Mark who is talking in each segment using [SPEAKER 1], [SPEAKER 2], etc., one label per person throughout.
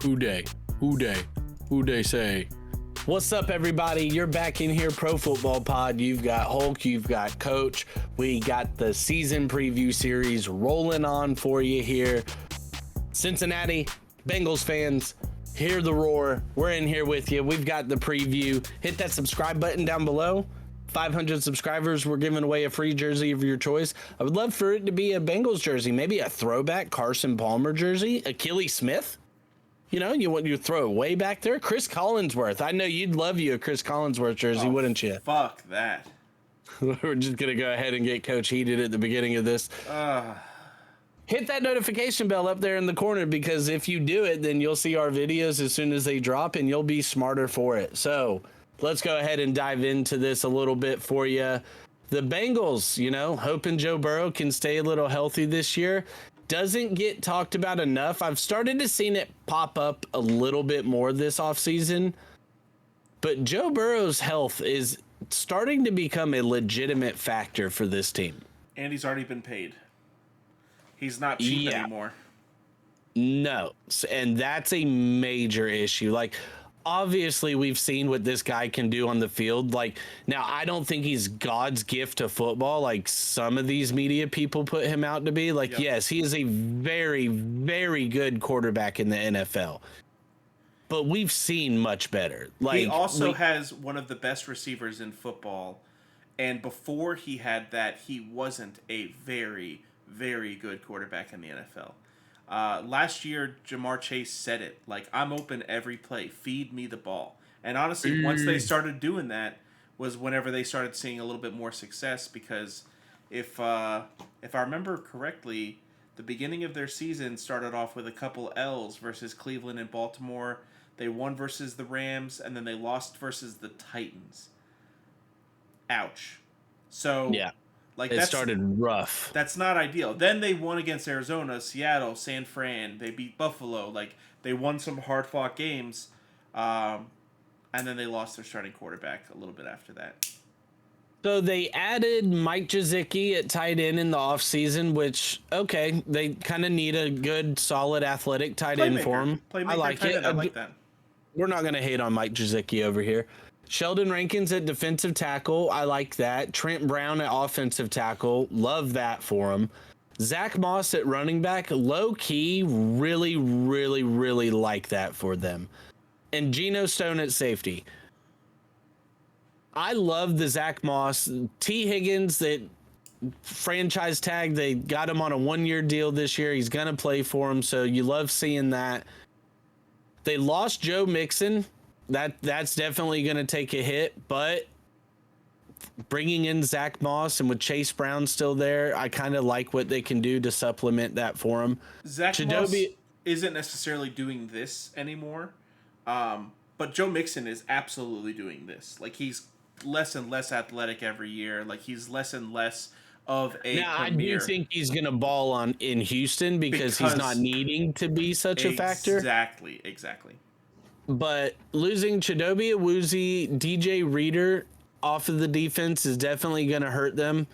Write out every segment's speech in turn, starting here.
[SPEAKER 1] Who day? Who day? Who day say? What's up, everybody? You're back in here, Pro Football Pod. You've got Hulk, you've got Coach. We got the season preview series rolling on for you here. Cincinnati Bengals fans, hear the roar. We're in here with you. We've got the preview. Hit that subscribe button down below. 500 subscribers, we're giving away a free jersey of your choice. I would love for it to be a Bengals jersey, maybe a throwback Carson Palmer jersey, Achilles Smith. You know, you want you throw it way back there. Chris Collinsworth. I know you'd love you a Chris Collinsworth jersey, wouldn't you?
[SPEAKER 2] Fuck that.
[SPEAKER 1] We're just going to go ahead and get Coach heated at the beginning of this. Hit that notification bell up there in the corner, because if you do it, then you'll see our videos as soon as they drop and you'll be smarter for it. So let's go ahead and dive into this a little bit for you. The Bengals, you know, hoping Joe Burrow can stay a little healthy this year. Doesn't get talked about enough. I've started to see it pop up a little bit more this offseason, but Joe Burrow's health is starting to become a legitimate factor for this team.
[SPEAKER 2] And he's already been paid. He's not cheap anymore.
[SPEAKER 1] No, and that's a major issue. Like, obviously, we've seen what this guy can do on the field. Like, now, I don't think he's God's gift to football, like some of these media people put him out to be. Like, yep. Yes, he is a very, very good quarterback in the NFL. But we've seen much better. Like,
[SPEAKER 2] he also has one of the best receivers in football. And before he had that, he wasn't a very, very good quarterback in the NFL. Last year, Jamar Chase said it, like, I'm open every play, feed me the ball. And honestly, once they started doing that was whenever they started seeing a little bit more success, because if I remember correctly, the beginning of their season started off with a couple L's versus Cleveland and Baltimore. They won versus the Rams, and then they lost versus the Titans. Ouch. So
[SPEAKER 1] yeah. Like, it started rough.
[SPEAKER 2] That's not ideal. Then they won against Arizona, Seattle, San Fran. They beat Buffalo. Like, they won some hard-fought games. And then they lost their starting quarterback a little bit after that.
[SPEAKER 1] So they added Mike Gesicki at tight end in the offseason, which, okay, they kind of need a good, solid, athletic tight end for him. I like it.
[SPEAKER 2] I like that.
[SPEAKER 1] We're not going to hate on Mike Gesicki over here. Sheldon Rankins at defensive tackle. I like that. Trent Brown at offensive tackle. Love that for him. Zach Moss at running back. Low key, really, really, really like that for them. And Geno Stone at safety. I love the Zach Moss. T. Higgins, that franchise tag, they got him on a 1-year deal this year. He's going to play for him, so you love seeing that. They lost Joe Mixon. That's definitely going to take a hit, but bringing in Zach Moss and with Chase Brown still there, I kind of like what they can do to supplement that for him.
[SPEAKER 2] Zach Moss isn't necessarily doing this anymore, but Joe Mixon is absolutely doing this. Like, he's less and less athletic every year. Like, he's less and less of a
[SPEAKER 1] now,
[SPEAKER 2] premier.
[SPEAKER 1] I do think he's going to ball in Houston because he's not needing to be such a factor.
[SPEAKER 2] Exactly.
[SPEAKER 1] But losing Chidobe Awuzie, DJ Reader off of the defense is definitely going to hurt them.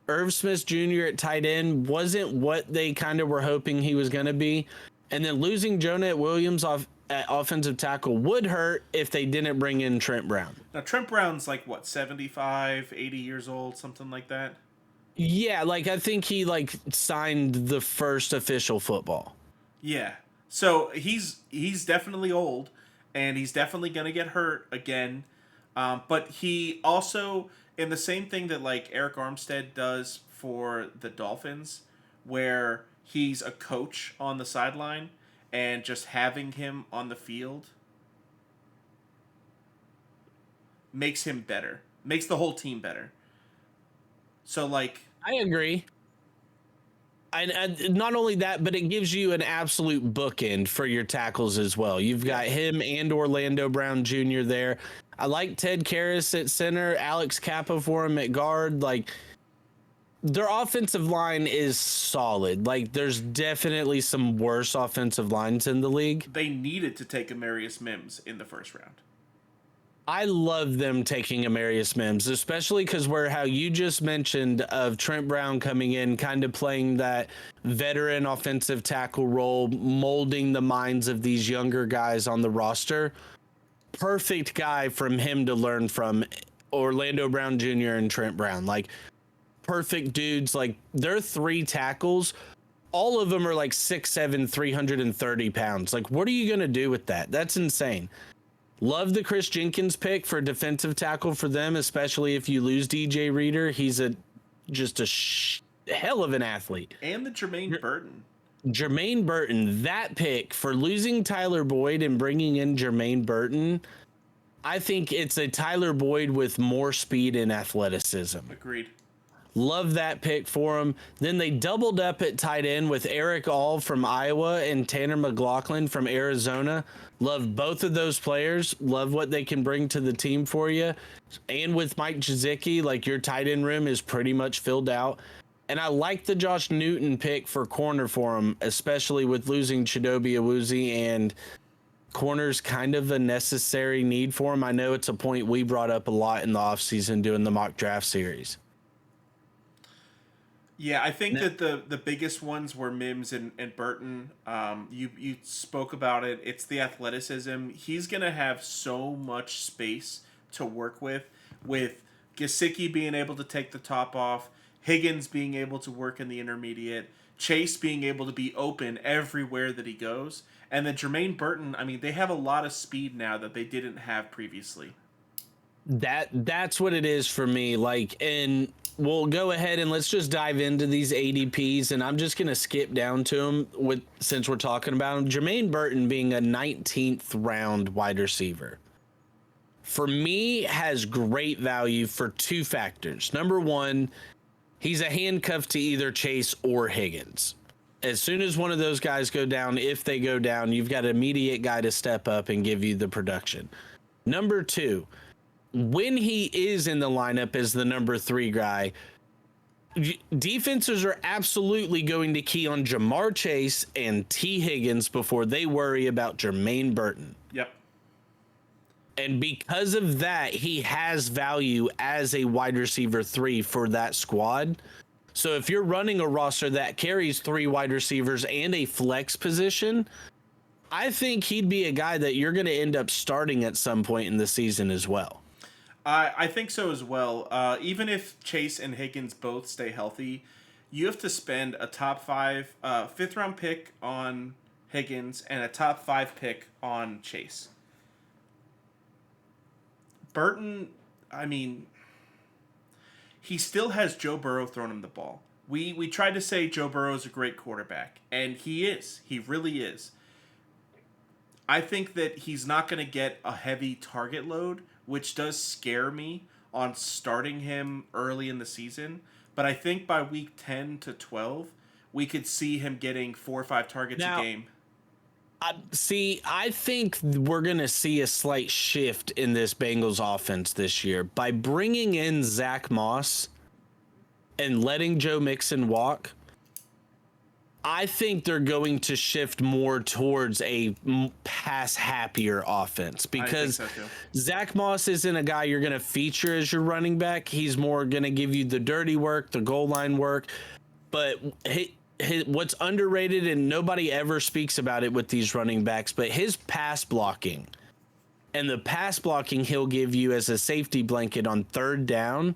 [SPEAKER 1] Irv Smith Jr. at tight end wasn't what they kind of were hoping he was going to be. And then losing Jonah Williams at offensive tackle would hurt if they didn't bring in Trent Brown.
[SPEAKER 2] Now, Trent Brown's like, what, 75, 80 years old, something like that?
[SPEAKER 1] Yeah, like, I think he, like, signed the first official football.
[SPEAKER 2] Yeah. So he's definitely old. And he's definitely going to get hurt again. But he also, in the same thing that, like, Eric Armstead does for the Dolphins, where he's a coach on the sideline and just having him on the field makes him better. Makes the whole team better. So, like...
[SPEAKER 1] I agree. And not only that, but it gives you an absolute bookend for your tackles as well. You've got him and Orlando Brown Jr. there. I like Ted Karras at center, Alex Kappa for him at guard. Like, their offensive line is solid. Like, there's definitely some worse offensive lines in the league.
[SPEAKER 2] They needed to take Amarius Mims in the first round.
[SPEAKER 1] I love them taking Amarius Mims, especially because where how you just mentioned of Trent Brown coming in, kind of playing that veteran offensive tackle role, molding the minds of these younger guys on the roster. Perfect guy from him to learn from, Orlando Brown Jr. and Trent Brown. Like, perfect dudes. Like, they're three tackles. All of them are like 6'7", 330 pounds. Like, what are you going to do with that? That's insane. Love the Chris Jenkins pick for defensive tackle for them, especially if you lose DJ Reader. He's just a hell of an athlete.
[SPEAKER 2] And the Jermaine Burton.
[SPEAKER 1] Jermaine Burton, that pick for losing Tyler Boyd and bringing in Jermaine Burton, I think it's a Tyler Boyd with more speed and athleticism.
[SPEAKER 2] Agreed.
[SPEAKER 1] Love that pick for him. Then they doubled up at tight end with Eric All from Iowa and Tanner McLaughlin from Arizona. Love both of those players. Love what they can bring to the team for you. And with Mike Gesicki, like, your tight end room is pretty much filled out. And I like the Josh Newton pick for corner for him, especially with losing Chidobe Awuzie, and corner's kind of a necessary need for him. I know it's a point we brought up a lot in the offseason doing the mock draft series.
[SPEAKER 2] Yeah, I think that the biggest ones were Mims and Burton. You spoke about it. It's the athleticism. He's going to have so much space to work with Gesicki being able to take the top off, Higgins being able to work in the intermediate, Chase being able to be open everywhere that he goes, and then Jermaine Burton, I mean, they have a lot of speed now that they didn't have previously.
[SPEAKER 1] That's what it is for me. Like, and we'll go ahead and let's just dive into these ADPs, and I'm just going to skip down to them since we're talking about them. Jermaine Burton being a 19th round wide receiver, for me, has great value for two factors. Number one, he's a handcuff to either Chase or Higgins. As soon as one of those guys go down, if they go down, you've got an immediate guy to step up and give you the production. Number two, when he is in the lineup as the number 3 guy, defenses are absolutely going to key on Jamar Chase and T. Higgins before they worry about Jermaine Burton.
[SPEAKER 2] Yep.
[SPEAKER 1] And because of that, he has value as a wide receiver 3 for that squad. So if you're running a roster that carries 3 wide receivers and a flex position, I think he'd be a guy that you're going to end up starting at some point in the season as well.
[SPEAKER 2] I think so as well. Even if Chase and Higgins both stay healthy, you have to spend a top 5, 5th round pick on Higgins and a top 5 pick on Chase. Burton, I mean, he still has Joe Burrow throwing him the ball. We tried to say Joe Burrow is a great quarterback, and he is. He really is. I think that he's not going to get a heavy target load, which does scare me on starting him early in the season. But I think by week 10 to 12, we could see him getting 4 or 5 targets a game.
[SPEAKER 1] I think we're going to see a slight shift in this Bengals offense this year. By bringing in Zach Moss and letting Joe Mixon walk, I think they're going to shift more towards a pass-happier offense, because so Zach Moss isn't a guy you're going to feature as your running back. He's more going to give you the dirty work, the goal line work. But what's underrated, and nobody ever speaks about it with these running backs, but his pass blocking and the pass blocking he'll give you as a safety blanket on 3rd down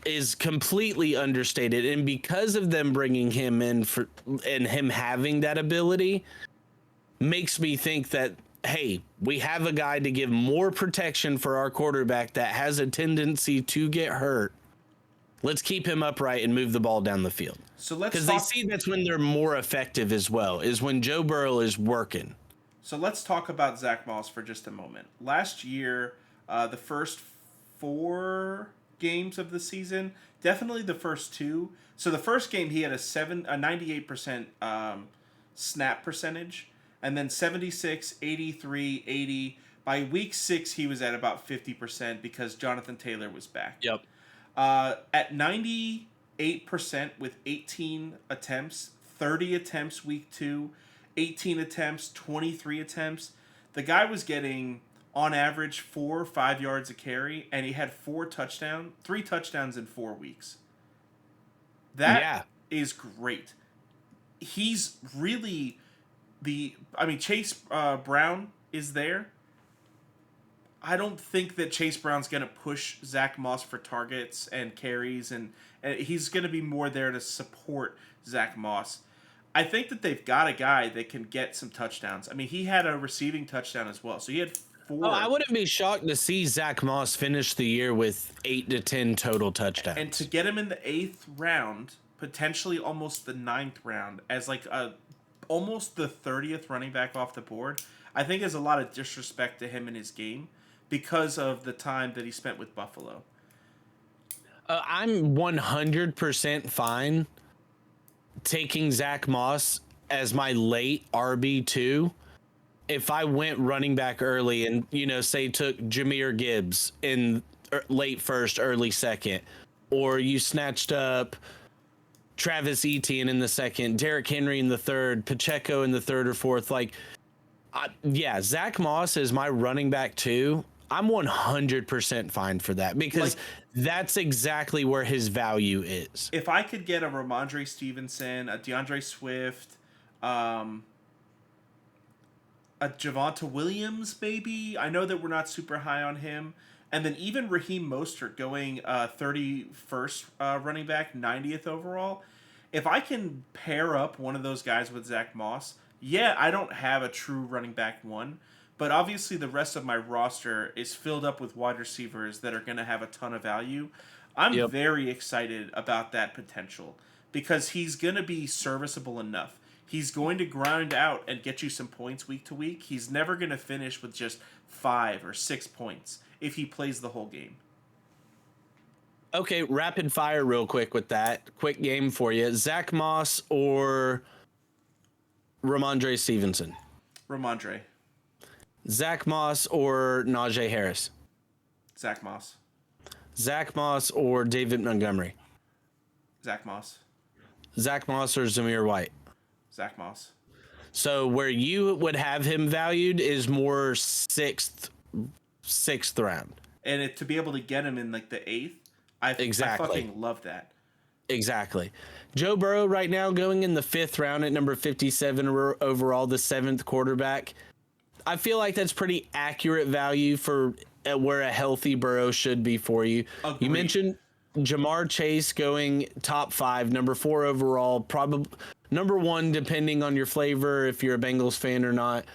[SPEAKER 1] is completely understated. And because of them bringing him in and him having that ability, makes me think that, hey, we have a guy to give more protection for our quarterback that has a tendency to get hurt. Let's keep him upright and move the ball down the field.
[SPEAKER 2] So let's
[SPEAKER 1] because they see that's when they're more effective as well, is when Joe Burrow is working.
[SPEAKER 2] So let's talk about Zach Moss for just a moment. Last year, the first 4 games of the season, definitely the first 2. So the first game he had a 98% snap percentage, and then 76, 83, 80. By week 6 he was at about 50% because Jonathan Taylor was back.
[SPEAKER 1] Yep.
[SPEAKER 2] At 98% with 18 attempts, 30 attempts week 2, 18 attempts, 23 attempts. The guy was getting on average 4 or 5 yards a carry, and he had 3 touchdowns in 4 weeks. That
[SPEAKER 1] Yeah.
[SPEAKER 2] is great. He's really Chase Brown is there. I don't think that Chase Brown's going to push Zach Moss for targets and carries, and he's going to be more there to support Zach Moss. I think that they've got a guy that can get some touchdowns. I mean, he had a receiving touchdown as well. So he had
[SPEAKER 1] Oh, I
[SPEAKER 2] 4.
[SPEAKER 1] wouldn't be shocked to see Zach Moss finish the year with 8 to 10 total touchdowns.
[SPEAKER 2] And to get him in the 8th round, potentially almost the 9th round, as like almost the 30th running back off the board, I think is a lot of disrespect to him in his game because of the time that he spent with Buffalo.
[SPEAKER 1] I'm 100% fine taking Zach Moss as my late RB2 if I went running back early and, say took Jahmyr Gibbs in late first, early second, or you snatched up Travis Etienne in the second, Derrick Henry in the third, Pacheco in the third or fourth. Zach Moss is my running back too. I'm 100% fine for that because that's exactly where his value is.
[SPEAKER 2] If I could get a Ramondre Stevenson, a DeAndre Swift, a Javonte Williams, maybe. I know that we're not super high on him. And then even Raheem Mostert going 31st running back, 90th overall. If I can pair up one of those guys with Zach Moss, I don't have a true running back one. But obviously the rest of my roster is filled up with wide receivers that are going to have a ton of value. I'm very excited about that potential because he's going to be serviceable enough. He's going to grind out and get you some points week to week. He's never going to finish with just 5 or 6 points if he plays the whole game.
[SPEAKER 1] Okay, rapid fire real quick with that. Quick game for you. Zach Moss or Ramondre Stevenson?
[SPEAKER 2] Ramondre.
[SPEAKER 1] Zach Moss or Najee Harris?
[SPEAKER 2] Zach Moss.
[SPEAKER 1] Zach Moss or David Montgomery?
[SPEAKER 2] Zach Moss.
[SPEAKER 1] Zach Moss or Zamir White?
[SPEAKER 2] Zach Moss.
[SPEAKER 1] So where you would have him valued is more sixth round.
[SPEAKER 2] And to be able to get him in like the 8th, I fucking love that.
[SPEAKER 1] Exactly. Joe Burrow right now going in the 5th round at number 57 overall, the 7th quarterback. I feel like that's pretty accurate value for where a healthy Burrow should be for you.
[SPEAKER 2] Agreed.
[SPEAKER 1] You mentioned Jamar Chase going top 5, number 4 overall, probably number 1 depending on your flavor if you're a Bengals fan or not.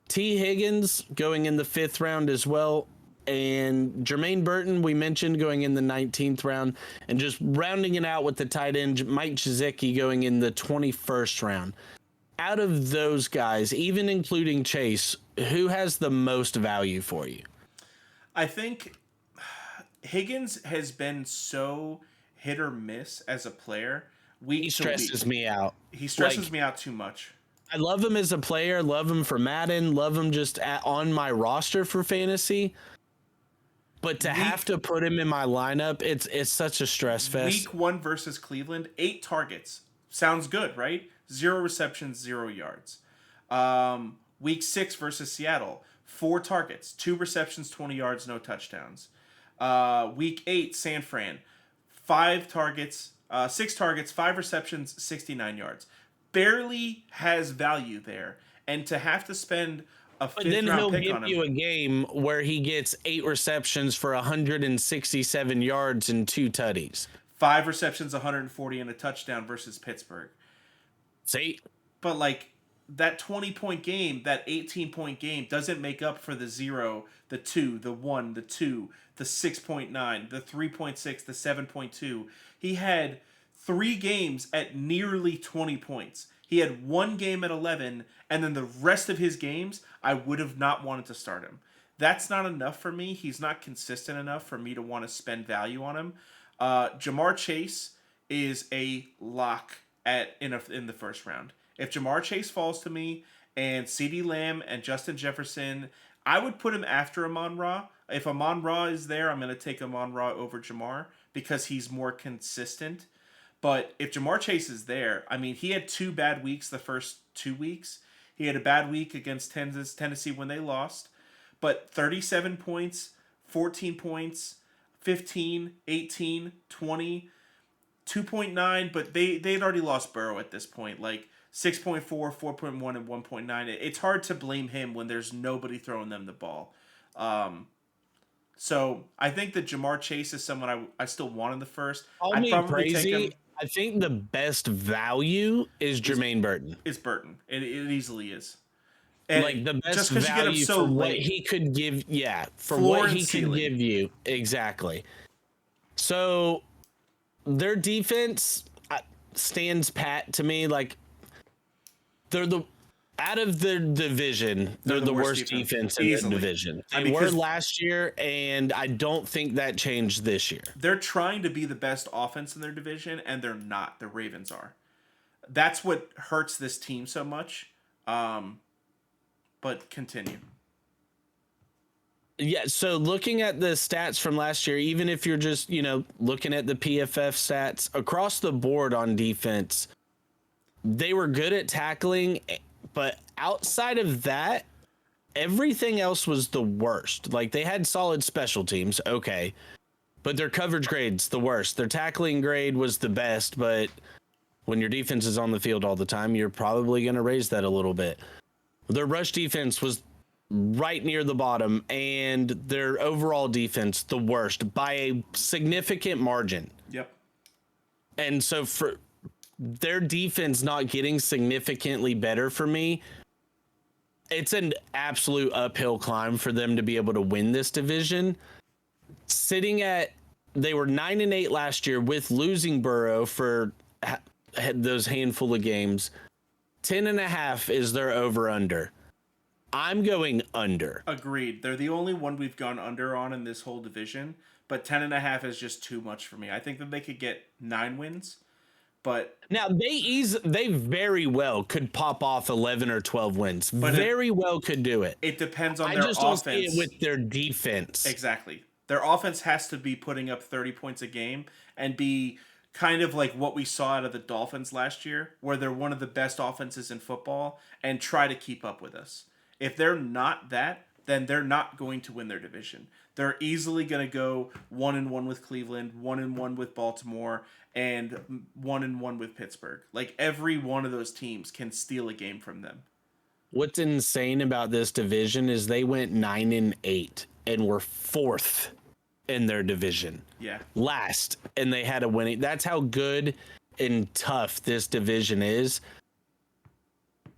[SPEAKER 1] T. Higgins going in the 5th round as well. And Jermaine Burton, we mentioned, going in the 19th round. And just rounding it out with the tight end, Mike Gesicki going in the 21st round. Out of those guys, even including Chase, who has the most value for you?
[SPEAKER 2] I think Higgins has been so hit or miss as a player.
[SPEAKER 1] He stresses me out.
[SPEAKER 2] He stresses me out too much.
[SPEAKER 1] I love him as a player, love him for Madden, love him just on my roster for fantasy. But to have to put him in my lineup, it's such a stress fest.
[SPEAKER 2] Week 1 versus Cleveland, 8 targets. Sounds good, right? 0 receptions, 0 yards. Week 6 versus Seattle, 4 targets, 2 receptions, 20 yards, no touchdowns. Week 8, San Fran, 6 targets, 5 receptions, 69 yards. Barely has value there. And to have to spend a 5th round pick on him.
[SPEAKER 1] But then he'll give you a game where he gets 8 receptions for 167 yards and 2 tutties.
[SPEAKER 2] 5 receptions, 140, and a touchdown versus Pittsburgh.
[SPEAKER 1] See?
[SPEAKER 2] But like that 20-point game, that 18-point game doesn't make up for the 0, the 2, the 1, the 2, the 6.9, the 3.6, the 7.2. He had 3 games at nearly 20 points. He had 1 game at 11, and then the rest of his games, I would have not wanted to start him. That's not enough for me. He's not consistent enough for me to want to spend value on him. Jamar Chase is a lock in the first round. If Jamar Chase falls to me and CeeDee Lamb and Justin Jefferson, I would put him after Amon-Ra. If Amon-Ra is there, I'm going to take Amon-Ra over Jamar because he's more consistent. But if Jamar Chase is there, I mean, he had 2 bad weeks the first 2 weeks. He had a bad week against Tennessee when they lost. but 37 points, 14 points, 15, 18, 20, 2.9, but they'd already lost Burrow at this point. Like 6.4, 4.1, and 1.9. It's hard to blame him when there's nobody throwing them the ball. So I think that Jamar Chase is someone I still want in the first.
[SPEAKER 1] I'd probably take him. I think the best value is Jermaine Burton.
[SPEAKER 2] It's Burton. It easily is. And
[SPEAKER 1] like the best value for what he could give. Yeah, for what he could give you. Exactly. So their defense stands pat to me. Like they're out of the division, they're the worst defense in the division. They were last year, and I don't think that changed this year.
[SPEAKER 2] They're trying to be the best offense in their division, and they're not. The Ravens are. That's what hurts this team so much. But continue.
[SPEAKER 1] Yeah, so looking at the stats from last year, even if you're just, looking at the PFF stats, across the board on defense, they were good at tackling, but outside of that, everything else was the worst. Like, they had solid special teams, okay, but their coverage grade's the worst. Their tackling grade was the best, but when your defense is on the field all the time, you're probably going to raise that a little bit. Their rush defense was right near the bottom, and their overall defense the worst by a significant margin.
[SPEAKER 2] Yep.
[SPEAKER 1] And so for their defense not getting significantly better for me, it's an absolute uphill climb for them to be able to win this division. They were 9-8 last year with losing Burrow for those handful of games. 10.5 is their over-under. I'm going under.
[SPEAKER 2] Agreed. They're the only one we've gone under on in this whole division, but 10.5 is just too much for me. I think that they could get 9 wins, but
[SPEAKER 1] now they very well could pop off 11 or 12 wins. But very well could do it.
[SPEAKER 2] It depends on their offense. I just don't see it
[SPEAKER 1] with their defense.
[SPEAKER 2] Exactly. Their offense has to be putting up 30 points a game and be kind of like what we saw out of the Dolphins last year, where they're one of the best offenses in football and try to keep up with us. If they're not that, then they're not going to win their division. They're easily going to go 1-1 with Cleveland, 1-1 with Baltimore, and 1-1 with Pittsburgh. Like, every one of those teams can steal a game from them.
[SPEAKER 1] What's insane about this division is they went 9-8 and were 4th in their division.
[SPEAKER 2] Yeah.
[SPEAKER 1] Last, and they had a winning. That's how good and tough this division is.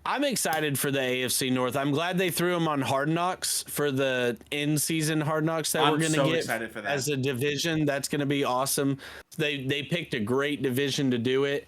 [SPEAKER 1] I'm excited for the AFC North. I'm glad they threw them on Hard Knocks for the in-season Hard Knocks that we're going to get as a division. That's going to be awesome. They picked a great division to do it.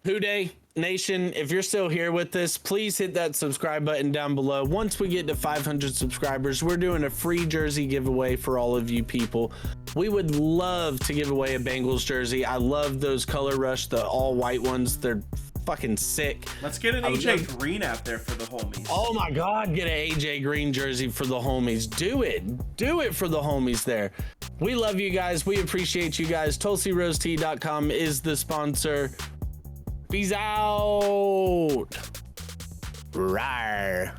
[SPEAKER 1] Houday Nation, if you're still here with us, please hit that subscribe button down below. Once we get to 500 subscribers, we're doing a free jersey giveaway for all of you people. We would love to give away a Bengals jersey. I love those Color Rush, the all white ones. They're fucking sick.
[SPEAKER 2] Let's get an AJ Green out there for the homies.
[SPEAKER 1] Oh my God, get an AJ Green jersey for the homies. Do it for the homies there. We love you guys. We appreciate you guys. TulsiRoseTea.com is the sponsor. Peace out. Rawr.